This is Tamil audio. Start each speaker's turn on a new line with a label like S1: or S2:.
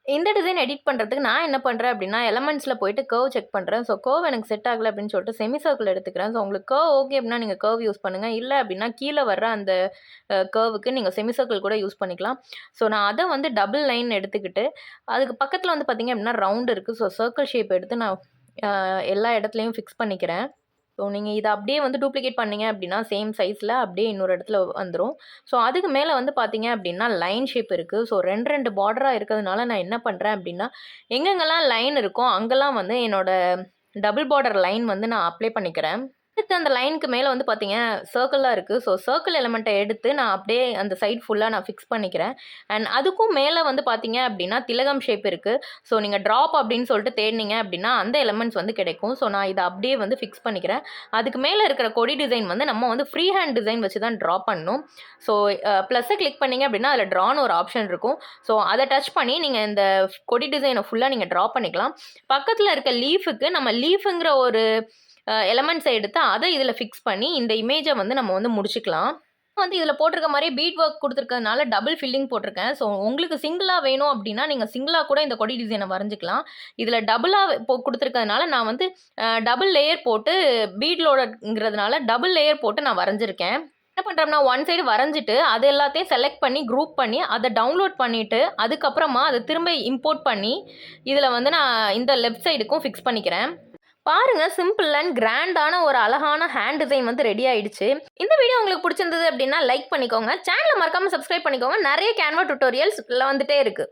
S1: இந்த டிசைன் எடிட் பண்ணுறதுக்கு நான் என்ன பண்ணுறேன் அப்படின்னா, எலமெண்ட்ஸில் போயிட்டு கர்வ் செக் பண்ணுறேன். ஸோ கர்வ் எனக்கு செட் ஆகல அப்படின்னு சொல்லிட்டு செமி சர்க்கிள் எடுத்துக்கிறேன். ஸோ உங்களுக்கு கர்வ் ஓகே அப்படின்னா நீங்க கர்வ் யூஸ் பண்ணுங்க. இல்ல அப்படின்னா கீழ வர்ற அந்த கர்வுக்கு நீங்க செமி சர்க்கிள் கூட யூஸ் பண்ணிக்கலாம். ஸோ நான் அத வந்து டபுள் லைன் எடுத்துக்கிட்டு, அதுக்கு பக்கத்துல வந்து பார்த்தீங்க அப்படின்னா ரவுண்ட் இருக்கு. ஸோ சர்க்கிள் ஷேப் எடுத்து நான் எல்லா இடத்துலயும் ஃபிக்ஸ் பண்ணிக்கிறேன். ஸோ நீங்க இத அப்படியே வந்து டூப்ளிகேட் பண்ணீங்க அப்படின்னா, சேம் சைஸ்ல அப்படியே இன்னொரு இடத்துல வந்துரும். ஸோ அதுக்கு மேல வந்து பார்த்தீங்க அப்படின்னா, லைன் ஷேப் இருக்கு. ஸோ 2, 2 பார்டரா இருக்கிறதுனால நான் என்ன பண்றேன் அப்படின்னா, எங்கெங்கலாம் லைன் இருக்கோ அங்கலாம் வந்து என்னோட டபுள் பார்டர் லைன் வந்து நான் அப்ளை பண்ணிக்கிறேன். அடுத்து அந்த லைனுக்கு மேல வந்து பார்த்தீங்க, சர்க்கிளா இருக்கு. ஸோ சர்க்கிள் எலிமெண்ட்ட எடுத்து நான் அப்படியே அந்த சைட் ஃபுல்லா நான் ஃபிக்ஸ் பண்ணிக்கிறேன். அண்ட் அதுக்கும் மேல வந்து பார்த்தீங்க அப்படின்னா, திலகம் ஷேப் இருக்கு. ஸோ நீங்க ட்ராப் அப்படின்னு சொல்லிட்டு தேடுனீங்க அப்படின்னா, அந்த எலிமெண்ட்ஸ் வந்து கிடைக்கும். ஸோ நான் இத அப்படியே வந்து ஃபிக்ஸ் பண்ணிக்கிறேன். அதுக்கு மேல இருக்கிற கொடி டிசைன் வந்து நம்ம வந்து ஃப்ரீ ஹேண்ட் டிசைன் வச்சு தான் ட்ரா பண்ணணும். ஸோ ப்ளஸ்ஸ கிளிக் பண்ணீங்க அப்படின்னா, அதில ட்ரான்னு ஒரு ஆப்ஷன் இருக்கும். ஸோ அத டச் பண்ணி நீங்க இந்த கொடி டிசைன ஃபுல்லா நீங்க ட்ரா பண்ணிக்கலாம். பக்கத்துல இருக்க லீஃப்க்கு நம்ம லீஃப்ங்கிற ஒரு எலமெண்ட்ஸை எடுத்து அதை இதில் ஃபிக்ஸ் பண்ணி இந்த இமேஜை வந்து நம்ம வந்து முடிச்சுக்கலாம். வந்து இதில் போட்டிருக்க மாதிரி பீட் ஒர்க் கொடுத்துருக்கிறதுனால டபுள் ஃபில்லிங் போட்டிருக்கேன். ஸோ உங்களுக்கு சிங்கிளாக வேணும் அப்படின்னா நீங்கள் சிங்கிளாக கூட இந்த கொடி டிசைனை வரைஞ்சிக்கலாம். இதில் டபுளாக கொடுத்துருக்கிறதுனால நான் வந்து டபுள் லேயர் போட்டு பீட்லோடங்கிறதுனால டபுள் லேயர் போட்டு நான் வரைஞ்சிருக்கேன். என்ன பண்ணுறோம்னா ஒன் சைடு வரைஞ்சிட்டு அது எல்லாத்தையும் செலக்ட் பண்ணி குரூப் பண்ணி அதை டவுன்லோட் பண்ணிவிட்டு அதுக்கப்புறமா அதை திரும்ப இம்போர்ட் பண்ணி இதில் வந்து நான் இந்த லெஃப்ட் சைடுக்கும் ஃபிக்ஸ் பண்ணிக்கிறேன். பாருங்க சிம்பிள் அண்ட் கிராண்டான ஒரு அழகான ஹேண்ட் டிசைன் வந்து ரெடி ஆயிடுச்சு. இந்த வீடியோ உங்களுக்கு பிடிச்சிருந்தது அப்படின்னா லைக் பண்ணிக்கோங்க. சேனலை மறக்காம சப்ஸ்கிரைப் பண்ணிக்கோங்க. நிறைய கேன்வா டியூட்டோரியல்ஸ் வந்துட்டே இருக்கு.